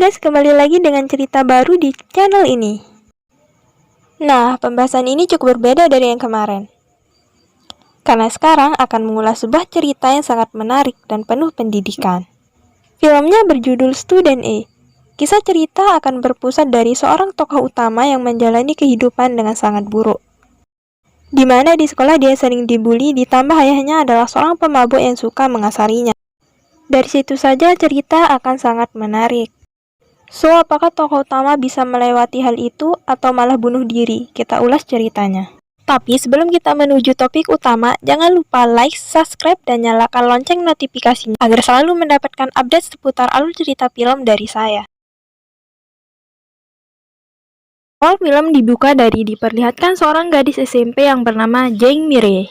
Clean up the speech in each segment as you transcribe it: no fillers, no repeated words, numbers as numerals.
guys, kembali lagi dengan cerita baru di channel ini. Nah, pembahasan ini cukup berbeda dari yang kemarin. Karena sekarang akan mengulas sebuah cerita yang sangat menarik dan penuh pendidikan. Filmnya berjudul Student A. Kisah cerita akan berpusat dari seorang tokoh utama yang menjalani kehidupan dengan sangat buruk. Di mana di sekolah dia sering dibully, ditambah ayahnya adalah seorang pemabuk yang suka mengasarinya. Dari situ saja cerita akan sangat menarik. So, apakah tokoh utama bisa melewati hal itu atau malah bunuh diri? Kita ulas ceritanya. Tapi sebelum kita menuju topik utama, jangan lupa like, subscribe, dan nyalakan lonceng notifikasinya agar selalu mendapatkan update seputar alur cerita film dari saya. Awal film dibuka dari diperlihatkan seorang gadis SMP yang bernama Jane Mire.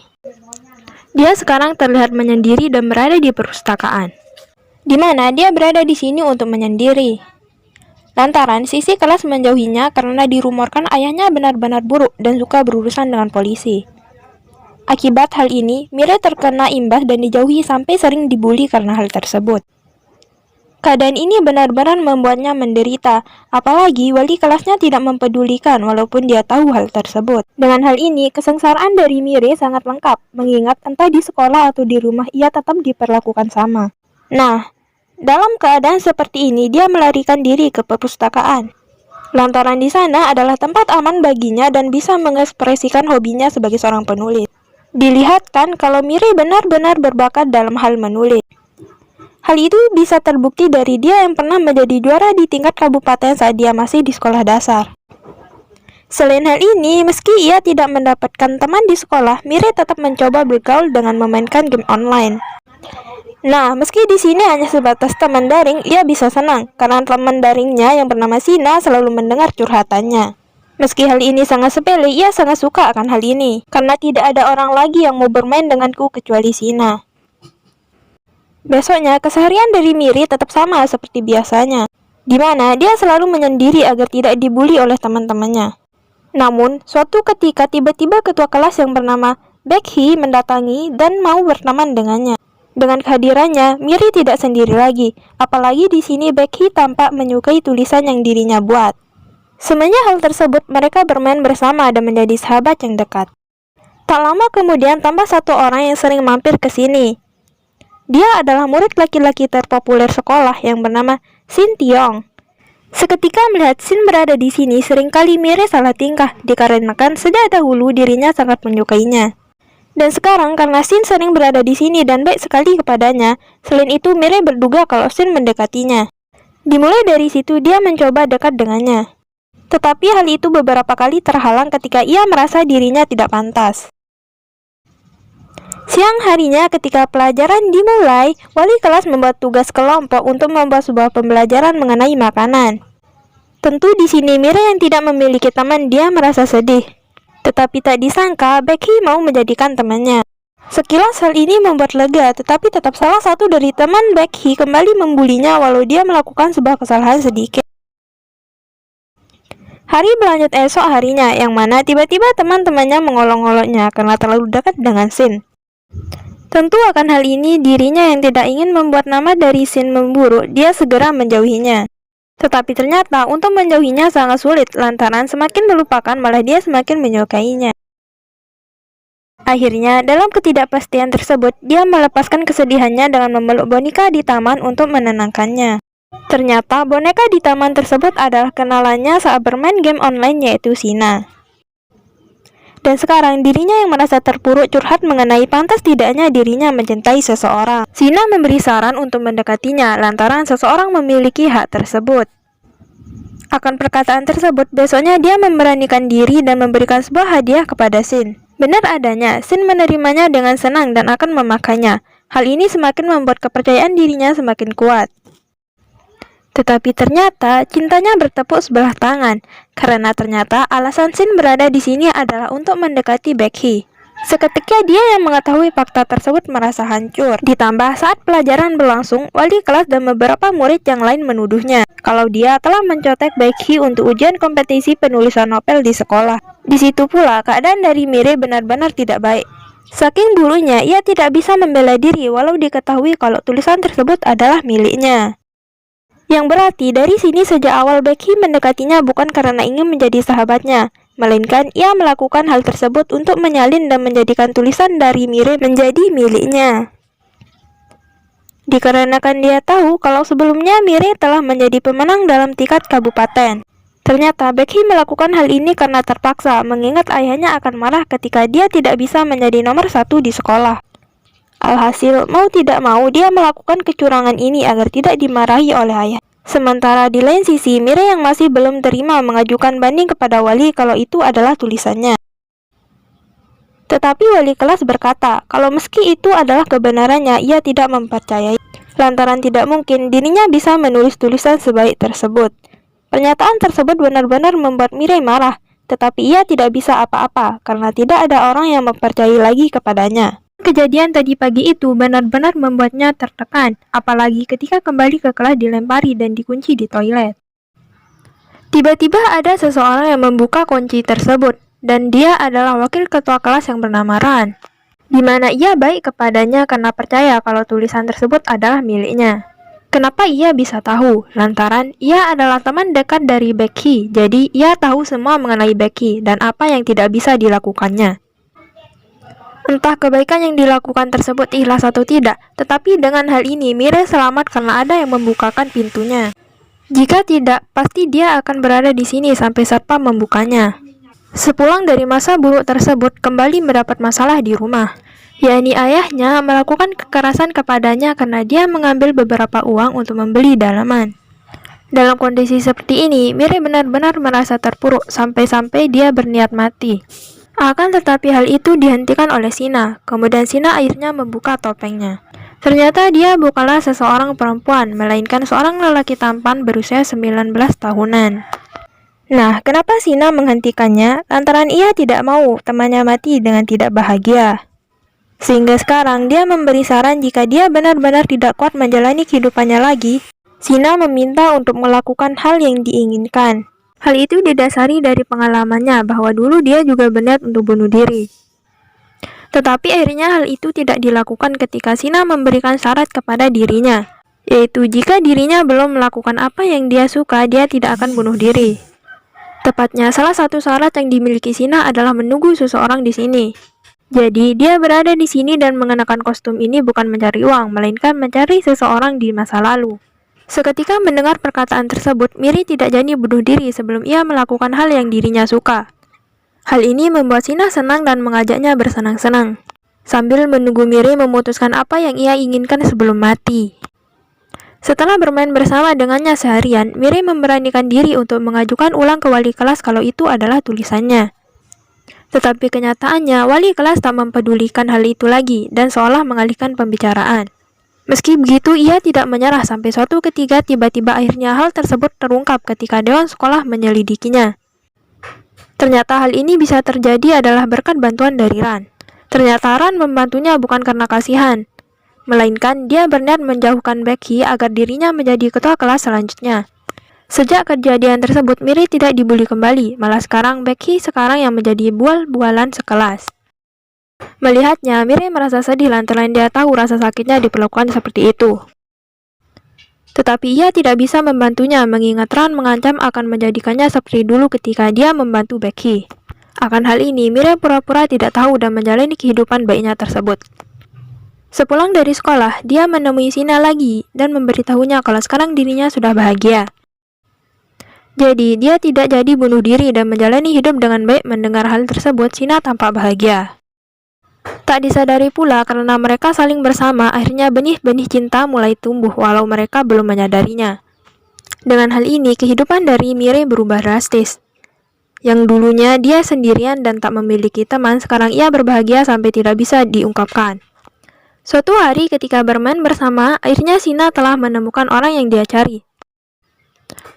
Dia sekarang terlihat menyendiri dan berada di perpustakaan, di mana dia berada di sini untuk menyendiri. Lantaran sisi kelas menjauhinya karena dirumorkan ayahnya benar-benar buruk dan suka berurusan dengan polisi. Akibat hal ini, Mire terkena imbas dan dijauhi sampai sering dibully karena hal tersebut. Keadaan ini benar-benar membuatnya menderita, apalagi wali kelasnya tidak mempedulikan walaupun dia tahu hal tersebut. Dengan hal ini, kesengsaraan dari Mire sangat lengkap, mengingat entah di sekolah atau di rumah ia tetap diperlakukan sama. Nah, dalam keadaan seperti ini, dia melarikan diri ke perpustakaan. Lantaran di sana adalah tempat aman baginya dan bisa mengekspresikan hobinya sebagai seorang penulis. Dilihatkan kalau Mire benar-benar berbakat dalam hal menulis. Hal itu bisa terbukti dari dia yang pernah menjadi juara di tingkat kabupaten saat dia masih di sekolah dasar. Selain hal ini, meski ia tidak mendapatkan teman di sekolah, Mire tetap mencoba bergaul dengan memainkan game online. Nah, meski di sini hanya sebatas teman daring, ia bisa senang karena teman daringnya yang bernama Sina selalu mendengar curhatannya. Meski hal ini sangat sepele, ia sangat suka akan hal ini karena tidak ada orang lagi yang mau bermain denganku kecuali Sina. Besoknya, keseharian dari Mire tetap sama seperti biasanya, di mana dia selalu menyendiri agar tidak dibully oleh teman-temannya. Namun, suatu ketika tiba-tiba ketua kelas yang bernama Becky mendatangi dan mau berteman dengannya. Dengan kehadirannya, Mire tidak sendiri lagi, apalagi di sini Becky tampak menyukai tulisan yang dirinya buat. Semenjak hal tersebut, mereka bermain bersama dan menjadi sahabat yang dekat. Tak lama kemudian, tambah satu orang yang sering mampir ke sini. Dia adalah murid laki-laki terpopuler sekolah yang bernama Shin Tiong. Seketika melihat Shin berada di sini, seringkali Mire salah tingkah dikarenakan sejak dahulu dirinya sangat menyukainya. Dan sekarang karena Shin sering berada di sini dan baik sekali kepadanya, selain itu Mire berduga kalau Shin mendekatinya. Dimulai dari situ dia mencoba dekat dengannya. Tetapi hal itu beberapa kali terhalang ketika ia merasa dirinya tidak pantas. Siang harinya ketika pelajaran dimulai, wali kelas membuat tugas kelompok untuk membuat sebuah pembelajaran mengenai makanan. Tentu di sini Mire yang tidak memiliki teman, dia merasa sedih. Tetapi tak disangka Becky mau menjadikan temannya. Sekilas hal ini membuat lega, tetapi tetap salah satu dari teman Becky kembali membulinya walau dia melakukan sebuah kesalahan sedikit. Hari berlanjut esok harinya, yang mana tiba-tiba teman-temannya mengolok-oloknya karena terlalu dekat dengan Shin. Tentu akan hal ini dirinya yang tidak ingin membuat nama dari Shin memburuk, dia segera menjauhinya. Tetapi ternyata untuk menjauhinya sangat sulit lantaran semakin melupakan malah dia semakin menyukainya. Akhirnya dalam ketidakpastian tersebut, dia melepaskan kesedihannya dengan memeluk boneka di taman untuk menenangkannya. Ternyata boneka di taman tersebut adalah kenalannya saat bermain game online yaitu Sina. Dan sekarang dirinya yang merasa terpuruk curhat mengenai pantas tidaknya dirinya mencintai seseorang. Sina memberi saran untuk mendekatinya lantaran seseorang memiliki hak tersebut. Akan perkataan tersebut, besoknya dia memberanikan diri dan memberikan sebuah hadiah kepada Shin. Benar adanya, Shin menerimanya dengan senang dan akan memakainya. Hal ini semakin membuat kepercayaan dirinya semakin kuat. Tetapi ternyata cintanya bertepuk sebelah tangan, karena ternyata alasan Shin berada di sini adalah untuk mendekati Becky. Seketika dia yang mengetahui fakta tersebut merasa hancur. Ditambah saat pelajaran berlangsung, wali kelas dan beberapa murid yang lain menuduhnya kalau dia telah mencontek Becky untuk ujian kompetisi penulisan novel di sekolah. Di situ pula keadaan dari Mire benar-benar tidak baik. Saking dulunya ia tidak bisa membela diri walau diketahui kalau tulisan tersebut adalah miliknya. Yang berarti dari sini sejak awal Becky mendekatinya bukan karena ingin menjadi sahabatnya, melainkan ia melakukan hal tersebut untuk menyalin dan menjadikan tulisan dari Mire menjadi miliknya. Dikarenakan dia tahu kalau sebelumnya Mire telah menjadi pemenang dalam tingkat kabupaten. Ternyata Becky melakukan hal ini karena terpaksa, mengingat ayahnya akan marah ketika dia tidak bisa menjadi nomor 1 di sekolah. Alhasil, mau tidak mau dia melakukan kecurangan ini agar tidak dimarahi oleh ayah. Sementara di lain sisi, Mire yang masih belum terima mengajukan banding kepada wali kalau itu adalah tulisannya. Tetapi wali kelas berkata, kalau meski itu adalah kebenarannya, ia tidak mempercayai. Lantaran tidak mungkin dirinya bisa menulis tulisan sebaik tersebut. Pernyataan tersebut benar-benar membuat Mire marah, tetapi ia tidak bisa apa-apa karena tidak ada orang yang mempercayai lagi kepadanya. Kejadian tadi pagi itu benar-benar membuatnya tertekan, apalagi ketika kembali ke kelas dilempari dan dikunci di toilet. Tiba-tiba ada seseorang yang membuka kunci tersebut, dan dia adalah wakil ketua kelas yang bernama Ran, di mana ia baik kepadanya karena percaya kalau tulisan tersebut adalah miliknya. Kenapa ia bisa tahu? Lantaran ia adalah teman dekat dari Becky, jadi ia tahu semua mengenai Becky dan apa yang tidak bisa dilakukannya. Entah kebaikan yang dilakukan tersebut ikhlas atau tidak, tetapi dengan hal ini Mire selamat karena ada yang membukakan pintunya. Jika tidak, pasti dia akan berada di sini sampai satpam membukanya. Sepulang dari masa buruk tersebut, kembali mendapat masalah di rumah, yakni ayahnya melakukan kekerasan kepadanya karena dia mengambil beberapa uang untuk membeli dalaman. Dalam kondisi seperti ini, Mire benar-benar merasa terpuruk sampai-sampai dia berniat mati. Akan tetapi hal itu dihentikan oleh Sina. Kemudian Sina akhirnya membuka topengnya. Ternyata dia bukanlah seseorang perempuan, melainkan seorang lelaki tampan berusia 19 tahunan. Nah, kenapa Sina menghentikannya? Lantaran ia tidak mau temannya mati dengan tidak bahagia. Sehingga sekarang dia memberi saran jika dia benar-benar tidak kuat menjalani kehidupannya lagi, Sina meminta untuk melakukan hal yang diinginkan. Hal itu didasari dari pengalamannya bahwa dulu dia juga berniat untuk bunuh diri. Tetapi akhirnya hal itu tidak dilakukan ketika Sina memberikan syarat kepada dirinya, yaitu jika dirinya belum melakukan apa yang dia suka, dia tidak akan bunuh diri. Tepatnya salah satu syarat yang dimiliki Sina adalah menunggu seseorang di sini. Jadi dia berada di sini dan mengenakan kostum ini bukan mencari uang, melainkan mencari seseorang di masa lalu. Seketika mendengar perkataan tersebut, Mire tidak jadi bunuh diri sebelum ia melakukan hal yang dirinya suka. Hal ini membuat Sina senang dan mengajaknya bersenang-senang, sambil menunggu Mire memutuskan apa yang ia inginkan sebelum mati. Setelah bermain bersama dengannya seharian, Mire memberanikan diri untuk mengajukan ulang ke wali kelas kalau itu adalah tulisannya. Tetapi kenyataannya, wali kelas tak mempedulikan hal itu lagi dan seolah mengalihkan pembicaraan. Meski begitu, ia tidak menyerah sampai suatu ketika tiba-tiba akhirnya hal tersebut terungkap ketika dewan sekolah menyelidikinya. Ternyata hal ini bisa terjadi adalah berkat bantuan dari Ran. Ternyata Ran membantunya bukan karena kasihan, melainkan dia berniat menjauhkan Becky agar dirinya menjadi ketua kelas selanjutnya. Sejak kejadian tersebut, Mire tidak dibully kembali, malah sekarang Becky yang menjadi bual-bualan sekelas. Melihatnya, Mire merasa sedih lantaran dia tahu rasa sakitnya diperlakukan seperti itu. Tetapi ia tidak bisa membantunya mengingat Ran mengancam akan menjadikannya seperti dulu ketika dia membantu Becky. Akan hal ini, Mire pura-pura tidak tahu dan menjalani kehidupan baiknya tersebut. Sepulang dari sekolah, dia menemui Sina lagi dan memberitahunya kalau sekarang dirinya sudah bahagia. Jadi, dia tidak jadi bunuh diri dan menjalani hidup dengan baik. Mendengar hal tersebut, Sina tampak bahagia. Tak disadari pula karena mereka saling bersama, akhirnya benih-benih cinta mulai tumbuh walau mereka belum menyadarinya. Dengan hal ini, kehidupan dari Mire berubah drastis. Yang dulunya dia sendirian dan tak memiliki teman, sekarang ia berbahagia sampai tidak bisa diungkapkan. Suatu hari ketika bermain bersama, akhirnya Sina telah menemukan orang yang dia cari.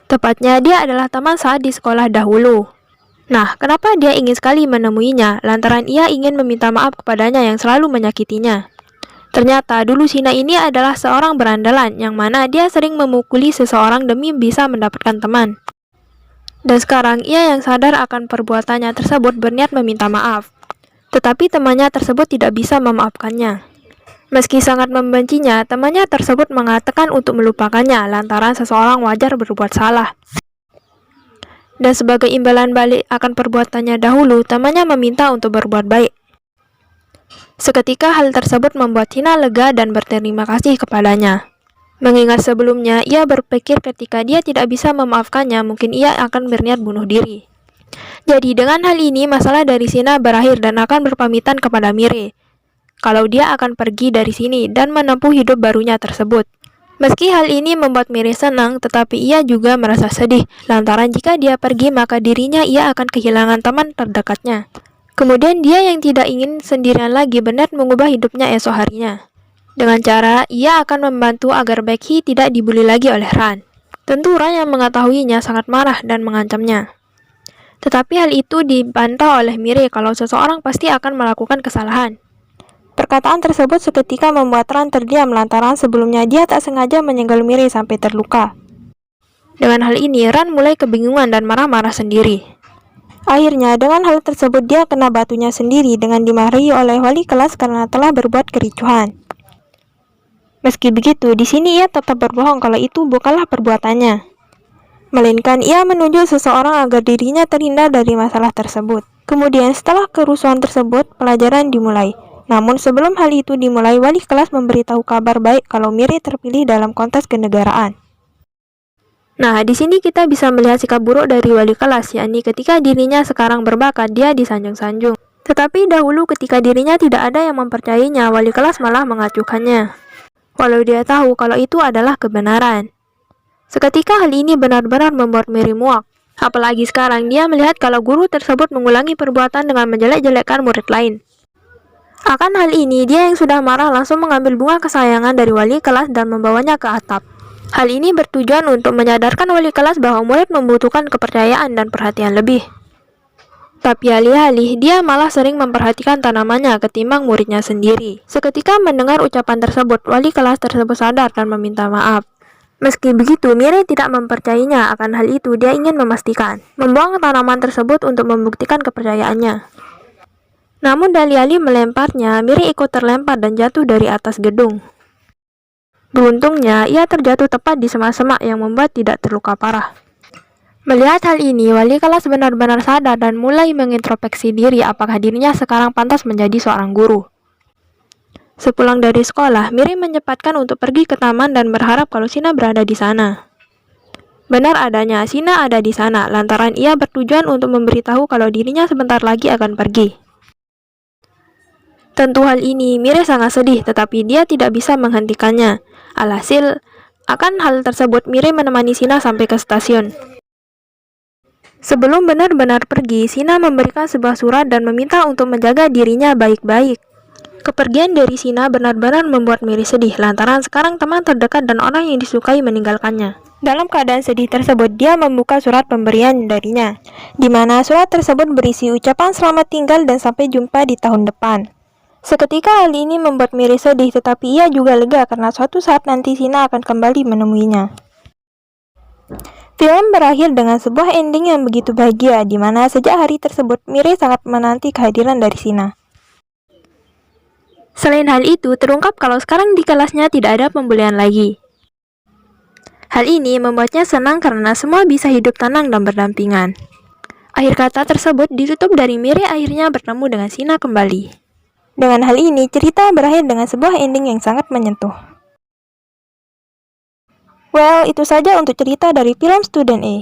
Tepatnya dia adalah teman saat di sekolah dahulu. Nah, kenapa dia ingin sekali menemuinya? Lantaran ia ingin meminta maaf kepadanya yang selalu menyakitinya. Ternyata dulu Sina ini adalah seorang berandalan yang mana dia sering memukuli seseorang demi bisa mendapatkan teman. Dan sekarang ia yang sadar akan perbuatannya tersebut berniat meminta maaf. Tetapi temannya tersebut tidak bisa memaafkannya. Meski sangat membencinya, temannya tersebut mengatakan untuk melupakannya lantaran seseorang wajar berbuat salah. Dan sebagai imbalan balik akan perbuatannya dahulu, temannya meminta untuk berbuat baik. Seketika hal tersebut membuat Hina lega dan berterima kasih kepadanya. Mengingat sebelumnya, ia berpikir ketika dia tidak bisa memaafkannya, mungkin ia akan berniat bunuh diri. Jadi dengan hal ini, masalah dari Shina berakhir dan akan berpamitan kepada Mire kalau dia akan pergi dari sini dan menempuh hidup barunya tersebut. Meski hal ini membuat Mire senang, tetapi ia juga merasa sedih, lantaran jika dia pergi maka dirinya ia akan kehilangan teman terdekatnya. Kemudian dia yang tidak ingin sendirian lagi berniat mengubah hidupnya esok harinya. Dengan cara, ia akan membantu agar Baekhyun tidak dibully lagi oleh Ran. Tentu Ran yang mengetahuinya sangat marah dan mengancamnya. Tetapi hal itu dibantah oleh Mire kalau seseorang pasti akan melakukan kesalahan. Perkataan tersebut seketika membuat Ran terdiam lantaran sebelumnya dia tak sengaja menyenggol Mire sampai terluka. Dengan hal ini, Ran mulai kebingungan dan marah-marah sendiri. Akhirnya, dengan hal tersebut dia kena batunya sendiri dengan dimarahi oleh wali kelas karena telah berbuat kericuhan. Meski begitu, di sini ia tetap berbohong kalau itu bukanlah perbuatannya. Melainkan ia menunjuk seseorang agar dirinya terhindar dari masalah tersebut. Kemudian setelah kerusuhan tersebut, pelajaran dimulai. Namun sebelum hal itu dimulai, wali kelas memberitahu kabar baik kalau Mire terpilih dalam kontes kenegaraan. Nah, di sini kita bisa melihat sikap buruk dari wali kelas, yakni ketika dirinya sekarang berbakat, dia disanjung-sanjung. Tetapi dahulu ketika dirinya tidak ada yang mempercayainya, wali kelas malah mengacuhkannya. Walau dia tahu kalau itu adalah kebenaran. Seketika hal ini benar-benar membuat Mire muak. Apalagi sekarang dia melihat kalau guru tersebut mengulangi perbuatan dengan menjelek-jelekkan murid lain. Akan hal ini, dia yang sudah marah langsung mengambil bunga kesayangan dari wali kelas dan membawanya ke atap. Hal ini bertujuan untuk menyadarkan wali kelas bahwa murid membutuhkan kepercayaan dan perhatian lebih. Tapi alih-alih, dia malah sering memperhatikan tanamannya ketimbang muridnya sendiri. Seketika mendengar ucapan tersebut, wali kelas tersebut sadar dan meminta maaf. Meski begitu, Mire tidak mempercayainya akan hal itu. Dia ingin memastikan, membuang tanaman tersebut untuk membuktikan kepercayaannya. Namun dalih-alih melemparnya, Mire ikut terlempar dan jatuh dari atas gedung. Beruntungnya, ia terjatuh tepat di semak-semak yang membuat tidak terluka parah. Melihat hal ini, wali kelas benar-benar sadar dan mulai mengintrospeksi diri apakah dirinya sekarang pantas menjadi seorang guru. Sepulang dari sekolah, Mire menyempatkan untuk pergi ke taman dan berharap kalau Shina berada di sana. Benar adanya, Shina ada di sana lantaran ia bertujuan untuk memberitahu kalau dirinya sebentar lagi akan pergi. Tentu hal ini Mire sangat sedih, tetapi dia tidak bisa menghentikannya. Alhasil, akan hal tersebut Mire menemani Shina sampai ke stasiun. Sebelum benar-benar pergi, Shina memberikan sebuah surat dan meminta untuk menjaga dirinya baik-baik. Kepergian dari Shina benar-benar membuat Mire sedih, lantaran sekarang teman terdekat dan orang yang disukai meninggalkannya. Dalam keadaan sedih tersebut, dia membuka surat pemberian darinya, di mana surat tersebut berisi ucapan selamat tinggal dan sampai jumpa di tahun depan. Seketika hal ini membuat Mire sedih, tetapi ia juga lega karena suatu saat nanti Shina akan kembali menemuinya. Film berakhir dengan sebuah ending yang begitu bahagia, di mana sejak hari tersebut Mire sangat menanti kehadiran dari Shina. Selain hal itu, terungkap kalau sekarang di kelasnya tidak ada pembulian lagi. Hal ini membuatnya senang karena semua bisa hidup tenang dan berdampingan. Akhir kata tersebut ditutup dari Mire akhirnya bertemu dengan Shina kembali. Dengan hal ini, cerita berakhir dengan sebuah ending yang sangat menyentuh. Well, itu saja untuk cerita dari film Student A.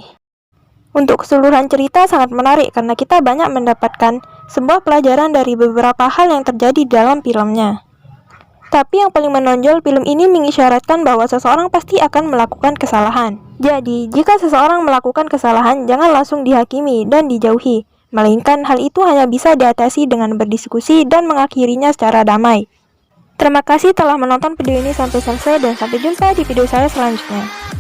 Untuk keseluruhan cerita sangat menarik karena kita banyak mendapatkan sebuah pelajaran dari beberapa hal yang terjadi dalam filmnya. Tapi yang paling menonjol, film ini mengisyaratkan bahwa seseorang pasti akan melakukan kesalahan. Jadi, jika seseorang melakukan kesalahan, jangan langsung dihakimi dan dijauhi. Melainkan hal itu hanya bisa diatasi dengan berdiskusi dan mengakhirinya secara damai. Terima kasih telah menonton video ini sampai selesai dan sampai jumpa di video saya selanjutnya.